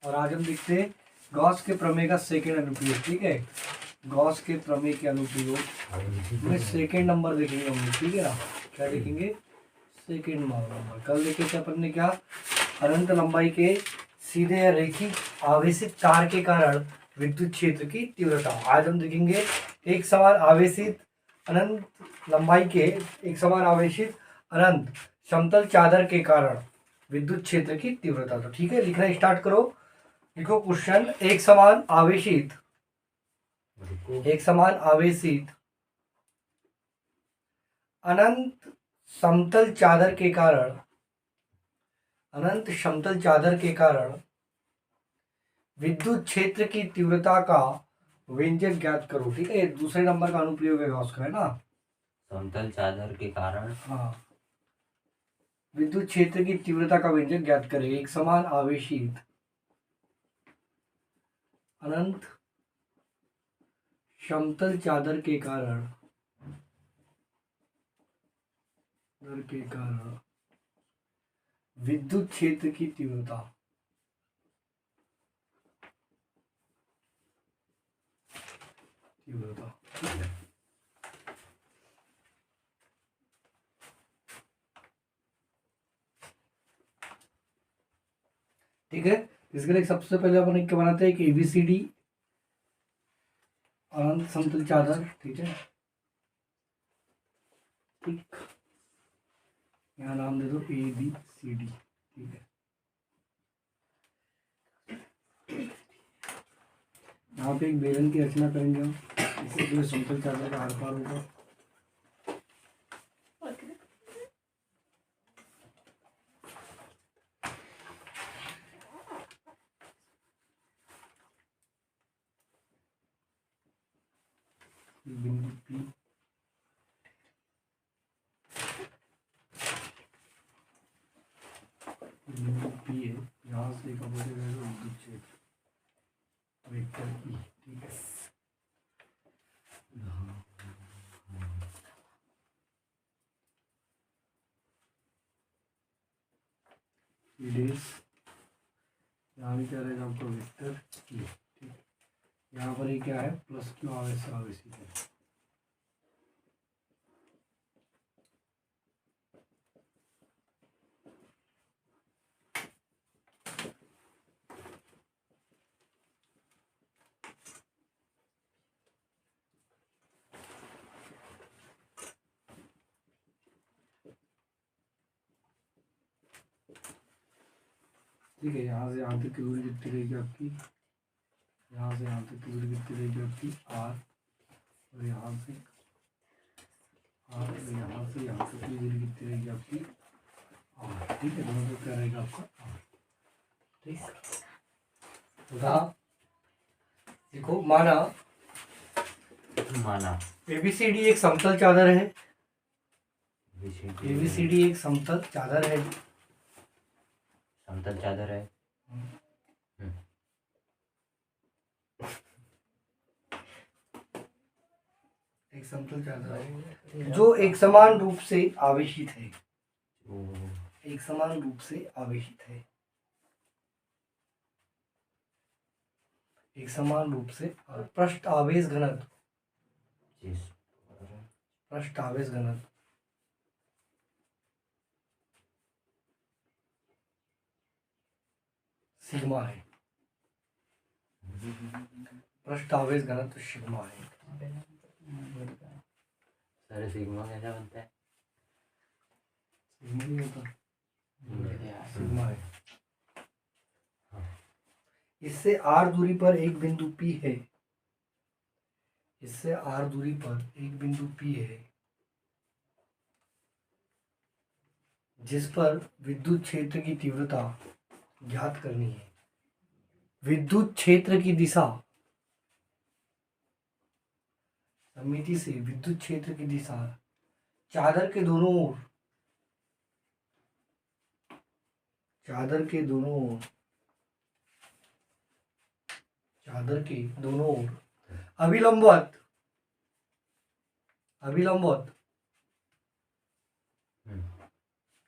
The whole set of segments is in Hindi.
और आज हम देखते हैं गॉस के प्रमेय का सेकंड अनुप्रयोग। ठीक है, गॉस के प्रमेय के अनुप्रयोग में सेकंड नंबर देखेंगे हम लोग। ठीक है ना, क्या देखेंगे? Second number. कल देखे थे अपन ने क्या, अनंत लंबाई के सीधे या रेखिक आवेशित तार के कारण विद्युत क्षेत्र की तीव्रता। आज हम देखेंगे एक समान आवेशित अनंत लंबाई के एक समान आवेशित अनंत समतल चादर के कारण विद्युत क्षेत्र की तीव्रता। तो ठीक है, लिखना स्टार्ट करो। लिखो क्वेश्चन, एक समान आवेशित अनंत समतल चादर के कारण विद्युत क्षेत्र की तीव्रता का व्यंजक ज्ञात करो। ठीक है, दूसरे नंबर का अनुप्रयोग है उसका, है ना। समतल चादर के कारण विद्युत क्षेत्र की तीव्रता का व्यंजक ज्ञात करें। एक समान आवेशित अनंत समतल चादर के कारण विद्युत क्षेत्र की तीव्रता ठीक है। इसके लिए सबसे पहले अपन क्या बनाते हैं, एक एबीसीडी अनंत समतल चादर। ठीक है, ठीक, यहाँ नाम दे दो ABCD। ठीक है, यहाँ पे एक बेलन की रचना करेंगे हम, इससे जो समतल चादर का आर पार होगा। बिंदु P, बिंदु P है, यहाँ से एक अपोजिट विद्युत क्षेत्र वेक्टर E। ठीक है, यहाँ भी क्या रहेगा आपका वेक्टर E। ठीक, यहाँ पर ये क्या है, प्लस क्यू आवेशित है। ठीक है, यहाँ से यहाँ तक की दूरी कितनी रहेगी आपकी, यहाँ से यहाँ तक की दूरी कितनी रहेगी आपकी R, और यहाँ से R, और यहाँ से यहाँ तक की दूरी कितनी रहेगी आपकी R। ठीक है, दोनों को क्या रहेगा आपका R। ठीक, देखो, माना ABCD एक समतल चादर है। ABCD एक समतल चादर है। एक समतल चादर है जो एक समान रूप से आवेशित है। एक समान रूप से आवेशित है। एक समान रूप से पृष्ठ आवेश घनत्व सिग्मा है। पृष्ठ आवेश घनत्व सिग्मा है। सर सिग्मा कैसा बनता है? सिग्मा नहीं होता, सिग्मा है। इससे R दूरी पर एक बिंदु P है। इससे R दूरी पर एक बिंदु P है जिस पर विद्युत क्षेत्र की तीव्रता ज्ञात करनी है। विद्युत क्षेत्र की दिशा, समिति से विद्युत क्षेत्र की दिशा चादर के दोनों ओर अभिलंबवत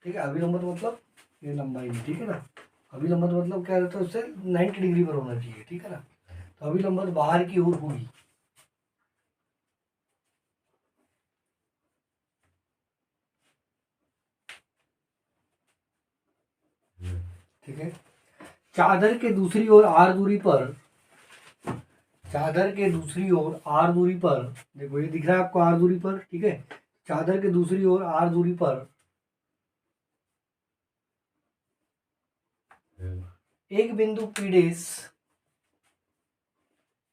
ठीक है, अभिलंबवत मतलब ये लंबाई में। ठीक है ना, अभिलंबन मतलब क्या रहता है, उससे 90 डिग्री पर होना चाहिए, ठीक है ना। तो अभिलंबन बाहर की ओर होगी, ठीक है। चादर के दूसरी ओर आर दूरी पर, चादर के दूसरी ओर आर दूरी पर, देखो ये दिख रहा है आपको आर दूरी पर, ठीक है। चादर के दूसरी ओर आर दूरी पर एक बिंदु पी डेश,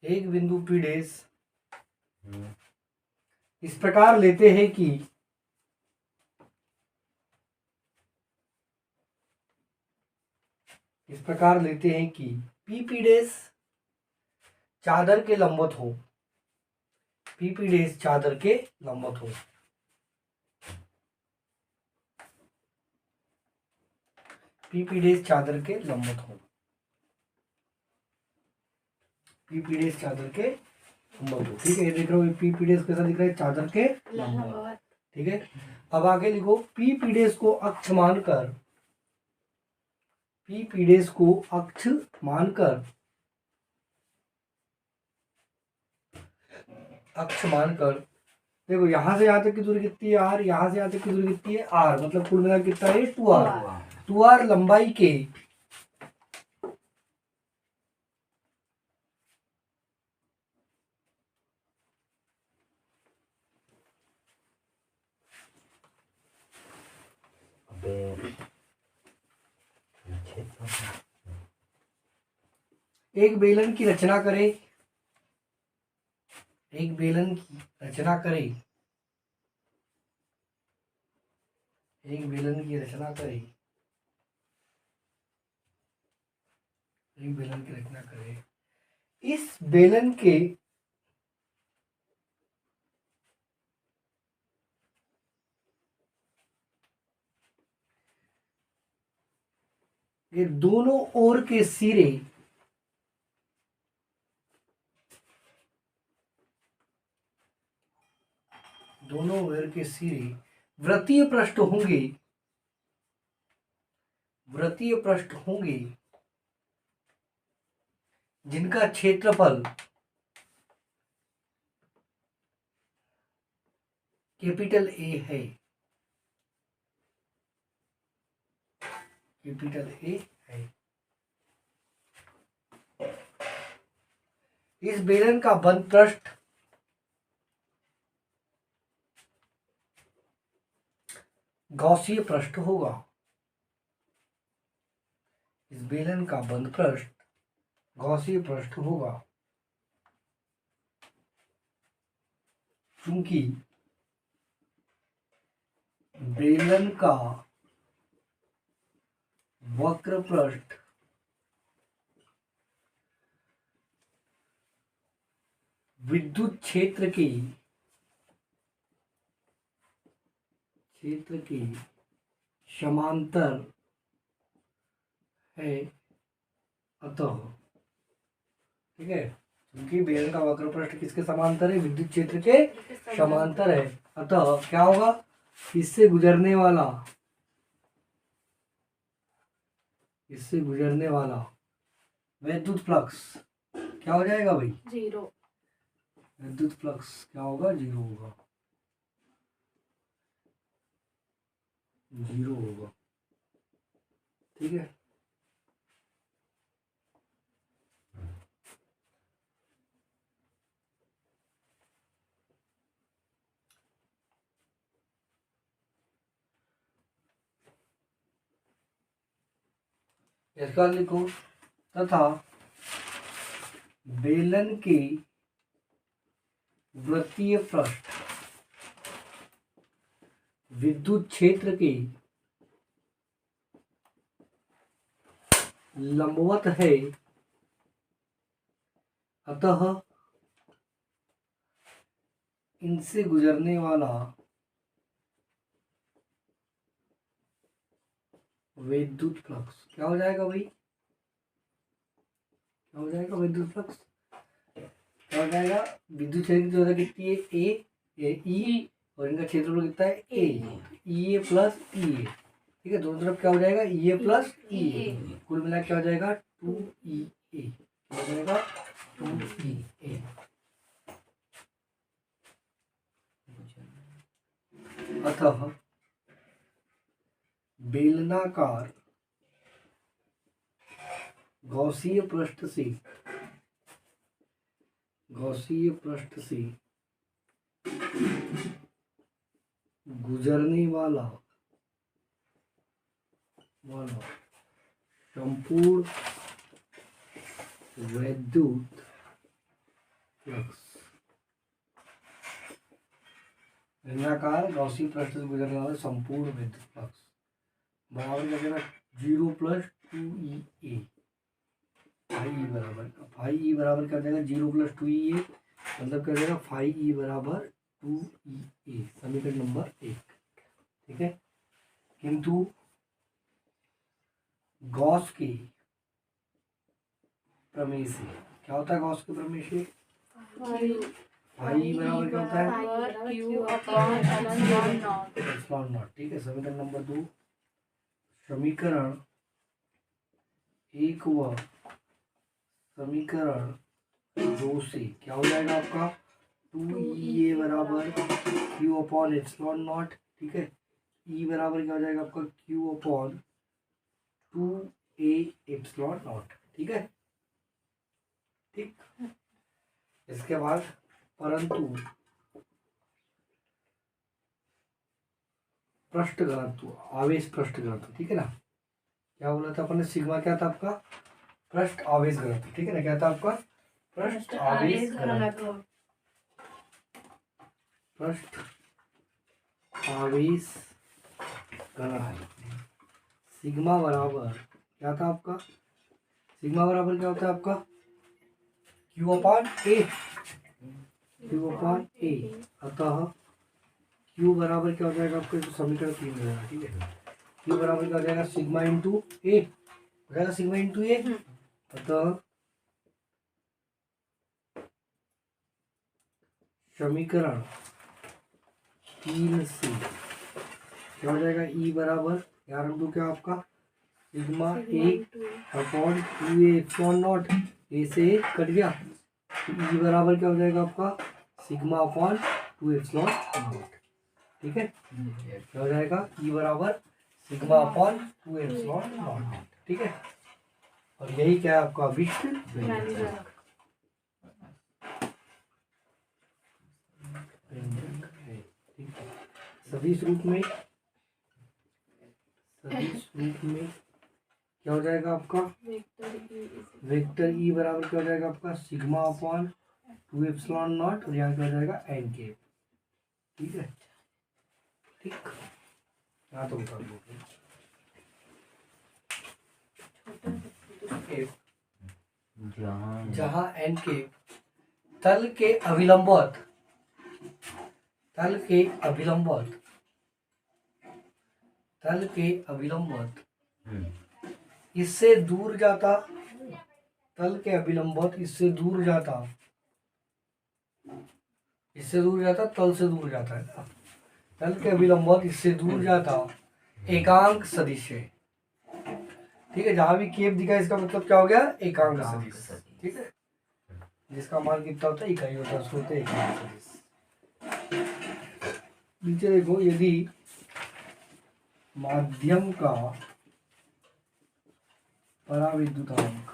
एक बिंदु पी डेश इस प्रकार लेते हैं कि इस प्रकार लेते हैं कि पी पी डेश चादर के लंबवत हो, पी पी डेश चादर के लंबवत हो, पी पी डेश चादर के लंबवत हो, पी पी डेश चादर के लंबवत हो, ठीक है। ये देख रहे हो पी पी डेश कैसा दिख रहा है, चादर के लंबवत, ठीक है। अब आगे लिखो पी पी डेश को अक्ष मानकर, पी पी डेश को अक्ष मानकर, अक्ष मानकर, देखो यहां से यहां तक की दूरी कितनी है आर, यहां से यहां तक की दूरी कितनी है आर, मतलब कुल मिला कितना है 2r, 2r लंबाई के एक बेलन की रचना करें, एक बेलन की रचना करें, एक बेलन की रचना करें, एक बेलन की रचना करें, इस बेलन के ये दोनों ओर के सिरे, दोनों ओर के सिरे वृत्तीय पृष्ठ होंगे, वृत्तीय पृष्ठ होंगे जिनका क्षेत्रफल कैपिटल ए है, कैपिटल ए है। इस बेलन का बंद पृष्ठ गॉसीय पृष्ठ होगा, इस बेलन का बंद पृष्ठ गॉसीय पृष्ठ होगा, क्योंकि बेलन का वक्र पृष्ठ विद्युत क्षेत्र के समांतर है, अतः, ठीक है। क्योंकि बेलन का वक्र पृष्ठ किसके समांतर है, विद्युत क्षेत्र के समांतर है, अतः क्या होगा, इससे गुजरने वाला, इससे गुजरने वाला विद्युत फ्लक्स क्या हो जाएगा भाई, जीरो। विद्युत फ्लक्स क्या होगा, जीरो होगा, जीरो होगा, ठीक है। इसका लिखो तथा बेलन के वृत्तीय पृष्ठ विद्युत क्षेत्र के लंबवत है, अतः इनसे गुजरने वाला विद्युत फ्लक्स क्या हो जाएगा भाई, क्या हो जाएगा, विद्युत फ्लक्स क्या हो जाएगा, विद्युत क्षेत्र की तीव्रता कितनी है ए ई, और इनका क्षेत्रफल कितना है ए, ई ए प्लस ई ए, ठीक है, दोनों तरफ क्या हो जाएगा, ई ए प्लस ई ए, कुल मिला क्या हो जाएगा 2E A, क्या हो जाएगा 2E A। अतः बेलनाकार गौसीय पृष्ठ से गुजरने वाला संपूर्ण वैद्युत फ्लक्स, बेलनाकार गौसीय पृष्ठ से गुजरने वाला संपूर्ण विद्युत फ्लक्स बराबर क्या देना 0 plus 2E A, phi E बराबर क्या देगा 0 प्लस 2E A, मतलब क्या देगा फाई ई बराबर 2E A, समीकरण नंबर 1। ठीक है, किंतु गॉस के प्रमेय से क्या होता है, गॉस के प्रमेय से फाई ई बराबर क्या होता है एप्सिलॉन नॉट। ठीक है, समीकरण नंबर 2, समीकरण 1 व समीकरण 2 से क्या हो जाएगा आपका 2E A बराबर Q अपॉन एप्सिलॉन नॉट। ठीक है, E बराबर क्या हो जाएगा आपका Q upon 2A epsilon not. ठीक है, ठीक। इसके बाद परंतु पृष्ठ घनत्व, आवेश पृष्ठ घनत्व, ठीक है ना, क्या बोला था अपन ने, सिग्मा क्या था आपका, पृष्ठ आवेश घनत्व। ठीक है ना, क्या था आपका पृष्ठ आवेश घनत्व, पृष्ठ आवेश घनत्व सिग्मा बराबर क्या था आपका, सिग्मा बराबर क्या होता है आपका Q upon A, Q upon A। अतः Q बराबर क्या हो जाएगा आपका, तो समीकरण 3 हो जाएगा। ठीक है, Q बराबर क्या हो जाएगा सिग्मा इंटू A, हो जाएगा सिग्मा इंटू A। अतः समीकरण 3 से क्या हो जाएगा, E बराबर यार हम क्या आपका sigma A upon 2A epsilon not, A से कट गया, तो E बराबर क्या हो जाएगा आपका सिग्मा अपॉन 2 एप्सिलॉन नॉट। ठीक है, क्या हो जाएगा E बराबर सिग्मा अपॉन 2 एप्सिलॉन नॉट। ठीक है, और यही क्या है आपका विष्ट व्यंजक है। ठीक है, सदिश रूप में क्या हो जाएगा आपका वेक्टर E बराबर क्या हो जाएगा आपका सिग्मा अपॉन 2 एप्सिलॉन नॉट, और यहाँ क्या हो जाएगा एन के। ठीक है, ठीक, यहाँ तो बता दो जहाँ एन के तल के अभिलंबवत इससे दूर जाता, तल के अभिलंबवत इससे दूर जाता, तल से दूर जाता है ना, तल के अभिलंबवत इससे दूर जाता एकांक सदिश है। ठीक है, जहां भी केप दिखा इसका मतलब क्या हो गया, एकांक सदिश। ठीक है, जिसका मान कितना होता है इकाई होता है, उसको होता है एकांक सदिश। नीचे देखो, यदि माध्यम का पराविद्युतांक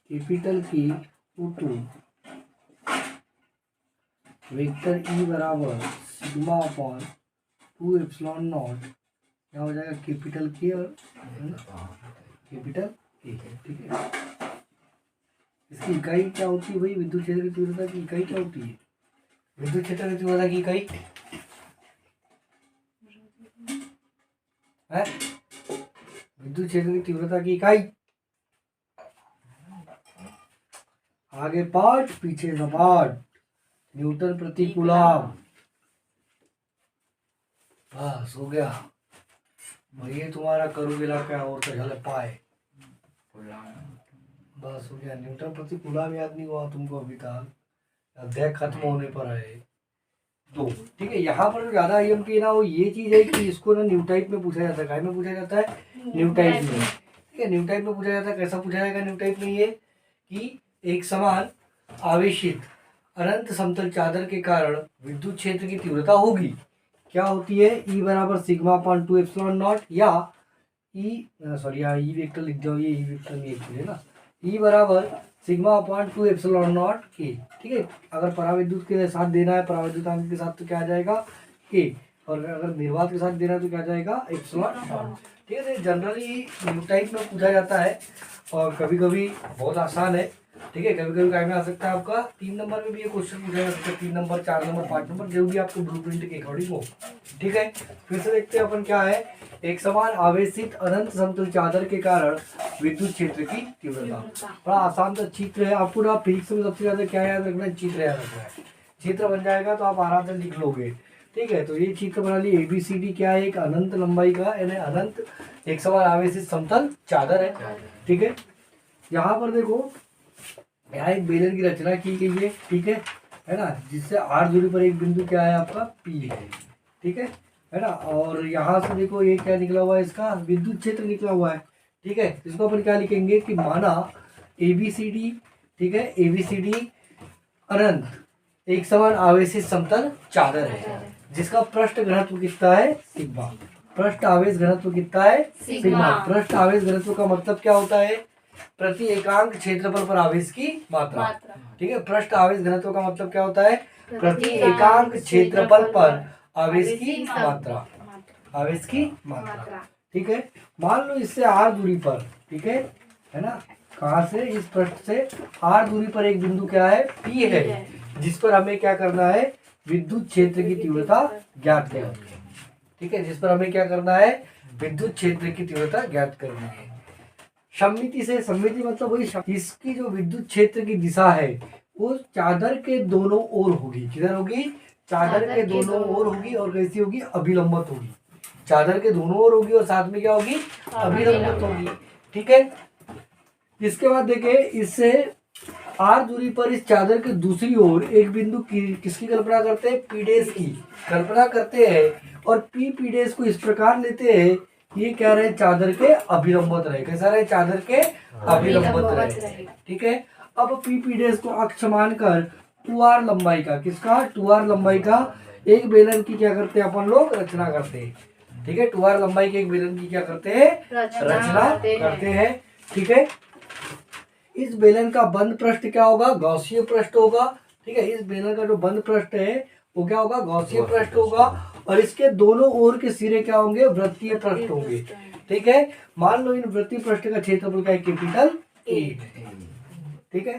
कैपिटल की टू वेक्टर E बराबर सिग्मा अपॉन 2 एप्सिलॉन नॉट, क्या हो जाएगा कैपिटल के और कैपिटल ए। ठीक है, इसकी इकाई क्या होती है भाई, विद्युत क्षेत्र की तीव्रता की इकाई क्या होती है, विद्युत क्षेत्र की तीव्रता की इकाई है, विद्युत क्षेत्र की तीव्रता की इकाई, आगे पाठ पीछे सपाट, न्यूटन प्रति कूलम। बस हो गया, ये तुम्हारा करू गिला क्या और तो झल पाए, बस हो गया। न्यूटन प्रति कूलम याद नहीं हुआ तुमको अभी तक, अध्याय खत्म होने पर है। 2। ठीक है, यहाँ पर जो ज्यादा IM की ना वो ये चीज है कि इसको ना न्यू टाइप में पूछा जाता है। काय में पूछा जाता है? न्यू टाइप में। ठीक है, न्यू टाइप में पूछा जाता है। कैसा पूछा जाएगा न्यू टाइप में? ये कि एक समान आवेशित अनंत समतल चादर के कारण विद्युत क्षेत्र की तीव्रता होगी। क्या होती है? E बराबर सिग्मा अपॉन 2 एप्सिलॉन नॉट, या सॉरी यहाँ ई वेक्टर लिख जाओ, ये ई वेक्टर नहीं है ना। E बराबर सिग्मा अपॉन 2 एप्सिलॉन नॉट के। ठीक है, अगर पराविद्युत के साथ देना है, पराविद्युतांक के साथ, तो क्या आ जाएगा? के। और अगर निर्वात के साथ देना है तो क्या आ जाएगा? Epsilon not. ठीक है, जनरली न्यू टाइप में पूछा जाता है और कभी कभी बहुत आसान है। ठीक है, कभी कभी काय में आ सकता है आपका 3 नंबर में भी ये क्वेश्चन पूछा जा सकता है। 3 नंबर, 4 नंबर, 5 नंबर, जो भी आपको ब्लूप्रिंट के अकॉर्डिंग हो। ठीक है, फिर से देखते हैं अपन क्या है। एक समान आवेशित अनंत समतल चादर के कारण विद्युत क्षेत्र की तीव्रता। बड़ा आसान सा चित्र है। आपको ना फिजिक्स में सबसे ज्यादा क्या याद रखना है? चित्र याद रखना है। चित्र बन जाएगा तो आप आराम से लिख लोगे। ठीक है, तो ये चित्र बना लिए। ABCD क्या है? एक अनंत लंबाई का यानी अनंत एक समान आवेशित समतल चादर है। ठीक है, यहाँ पर देखो, यहाँ एक बेलन की रचना की गई है। ठीक है ना, जिससे r दूरी पर एक बिंदु क्या है आपका? P है। ठीक है ना, और यहाँ से देखो ये क्या निकला हुआ है? इसका विद्युत क्षेत्र निकला हुआ है। ठीक है, इसको अपन क्या लिखेंगे कि माना ABCD, ठीक है, ABCD अनंत एक समान आवेशित समतल चादर है, जिसका पृष्ठ घनत्व कितना है? सिग्मा। पृष्ठ आवेश घनत्व कितना है? सिग्मा। पृष्ठ आवेश घनत्व का मतलब क्या होता है? प्रति एकांक क्षेत्रफल पर आवेश की मात्रा। ठीक है, पृष्ठ आवेश घनत्व का मतलब क्या होता है? प्रति एकांक क्षेत्रफल पर आवेश की मात्रा। आवेश की मात्रा। ठीक है, मान लो इससे r दूरी पर, ठीक है ना, कहाँ से? इस पृष्ठ से r दूरी पर एक बिंदु क्या है? P है, जिस पर हमें क्या करना है? विद्युत क्षेत्र की तीव्रता ज्ञात करनी है। ठीक है, जिस पर हमें क्या करना है? विद्युत क्षेत्र की तीव्रता ज्ञात करनी है। सममिति से, सममिति मतलब वही, इसकी जो विद्युत क्षेत्र की दिशा है वो चादर के दोनों ओर होगी। किधर होगी? चादर के दोनों ओर होगी। और कैसी होगी? अभिलंबत होगी। चादर के दोनों ओर होगी और साथ में क्या होगी? अभिलंबत होगी। ठीक है, इसके बाद देखिए, इससे r दूरी पर इस चादर के दूसरी ओर एक बिंदु की किसकी कल्पना करते हैं? P डैश की कल्पना करते हैं और P डैश को इस प्रकार लेते हैं, ये क्या रहे? चादर के अभिलंबत रहे। कैसा रहे? चादर के अभिलंबत रहे। ठीक है, अब P डैश को अक्ष मानकर 2r लंबाई का, किसका? 2r लंबाई का एक बेलन की क्या करते हैं अपन लोग? रचना करते हैं। ठीक है, 2r लंबाई के एक बेलन की क्या करते हैं? रचना करते हैं। ठीक है, इस बेलन का बंद पृष्ठ क्या होगा? गॉसीय पृष्ठ होगा। ठीक है, इस बेलन का जो बंद पृष्ठ है वो क्या होगा? गॉसीय पृष्ठ होगा। और इसके दोनों ओर के सिरे क्या होंगे? वृत्तीय पृष्ठ होंगे। ठीक है, मान लो इन वृत्तीय पृष्ठ का क्षेत्रफल क्या है? Capital A। ठीक है,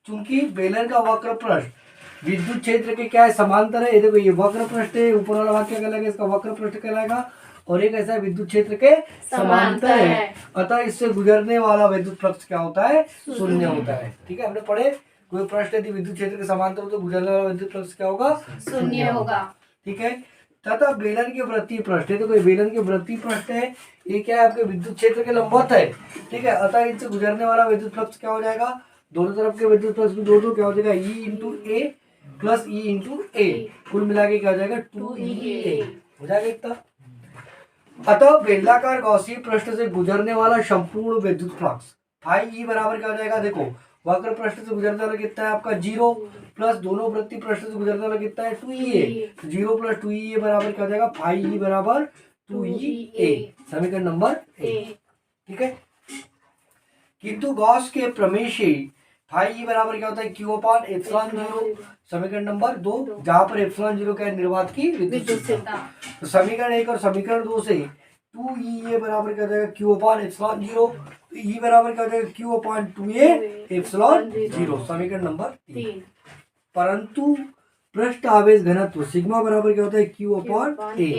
चूंकि बेलन का वक्र पृष्ठ विद्युत क्षेत्र के क्या है? समांतर है। ये देखो, ये वक्र पृष्ठ है, ऊपर वाला भाग क्या कहलाएगा? इसका वक्र पृष्ठ कहलाएगा। और एक ऐसा विद्युत क्षेत्र के समांतर है, अतः इससे गुजरने वाला विद्युत फ्लक्स क्या होता है? शून्य होता है। ठीक है, हमने पढ़े, कोई पृष्ठ यदि विद्युत क्षेत्र के समांतर हो तो गुजरने वाला विद्युत फ्लक्स क्या होगा? शून्य होगा। ठीक है, तथा बेलन के वृत्तीय पृष्ठ है, तो कोई बेलन के वृत्तीय पृष्ठ है, ये क्या है? आपके विद्युत क्षेत्र के लंबवत है। ठीक है, अतः इनसे गुजरने वाला विद्युत फ्लक्स क्या हो जाएगा? दोनों तरफ के विद्युत फ्लक्स को जोड़ दो, क्या हो जाएगा? E इंटू ए प्लस ई इंटू ए, कुल मिला के क्या हो जाएगा? 2EA हो जाएगा इतना। अतः बेलनाकार गॉसीय पृष्ठ से गुजरने वाला संपूर्ण विद्युत फ्लक्स E बराबर क्या हो जाएगा? देखो, वक्र पृष्ठ से गुजरने वाला कितना है आपका? 0 प्लस दोनों वृत्तीय पृष्ठ से गुजरने वाला कितना है? 2EA। 0 प्लस 2EA बराबर क्या हो जाएगा? E बराबर 2EA, समीकरण नंबर 1। ठीक है, किंतु गॉस के प्रमेय से E बराबर क्या होता है? Q अपॉन एप्सिलॉन 0, समीकरण नंबर 2, जहां पर एप्सिलॉन 0 क्या है? निर्वात की विद्युत क्षेत्रता। तो समीकरण 1 और समीकरण 2 से 2EA बराबर क्या हो जाएगा? Q upon epsilon 0। तो E बराबर क्या हो जाएगा? Q अपॉन 2A एप्सिलॉन 0, समीकरण नंबर 3। परंतु पृष्ठ आवेश घनत्व सिग्मा बराबर क्या होता है? Q अपॉन A,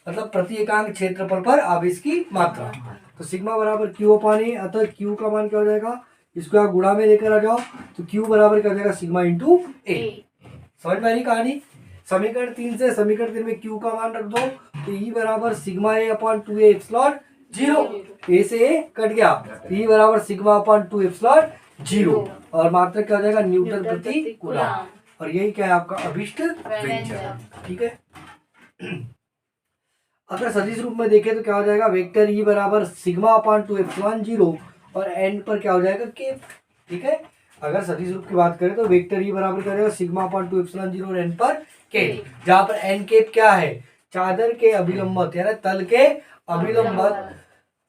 मतलब प्रति एकांक क्षेत्रफल पर आवेश की मात्रा। तो सिग्मा बराबर Q अपॉन A, अतः Q का मान क्या हो जाएगा? इसको आप गुणा में लेकर आ जाओ, तो Q बराबर क्या हो जाएगा? Sigma into A। समझ में आई कहानी? समीकरण 3 से समीकरण 3 में Q का मान रख दो, तो E बराबर sigma A upon 2A epsilon 0, A से A कट गया, E बराबर सिग्मा अपॉन 2 एप्सिलॉन 0, और मात्रक क्या हो जाएगा? न्यूटन प्रति कूलम। और यही क्या है आपका अभिष्ट व्यंजक। व्यंजक। ठीक है। अगर सदिश रूप में देखें तो क्या हो जाएगा, वेक्टर ई बराबर सिग्मा अपान 2 एप्सिलॉन 0 और एन पर क्या हो जाएगा के। ठीक है। अगर सदिश रूप की बात करें तो वेक्टर ई बराबर क्या हो जाएगा, सिग्मा अपान 2 एप्सिलॉन 0 और एन पर के, जहां पर एन केप क्या है, चादर के अभिलंबत यानी तल के अभिलंबत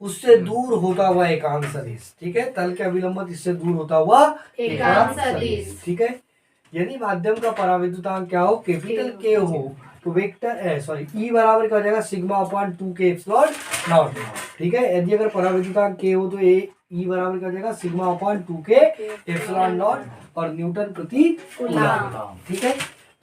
उससे दूर होता हुआ एकांक सदिश। ठीक है। तल के अभिलंबत इससे दूर होता हुआ एकांक सदिश। ठीक है। यदि माध्यम का पराविद्युतांक क्या हो, कैपिटल के हो, तो वेक्टर ई बराबर क्या हो जाएगा, सिग्मा अपॉन 2 के एप्सिलॉन नॉट। ठीक है। यदि अगर पराविद्युतांक के हो तो ई बराबर क्या हो जाएगा, सिग्मा अपॉन 2 के एप्सिलॉन नॉट और न्यूटन प्रति कूलम। ठीक है।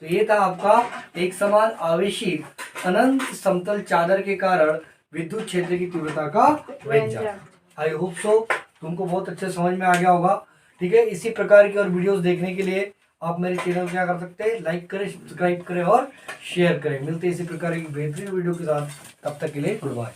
तो ये था आपका एक समान आवेशित अनंत समतल चादर के कारण विद्युत क्षेत्र की तीव्रता का व्यंजक। आई होप सो तुमको बहुत अच्छे समझ में आ गया होगा। ठीक है। इसी प्रकार की और वीडियोस देखने के लिए आप मेरे चैनल क्या कर सकते हैं, लाइक करें, सब्सक्राइब करें और शेयर करें। मिलते हैं इसी प्रकार की बेहतरीन वीडियो के साथ, तब तक के लिए गुड बाय।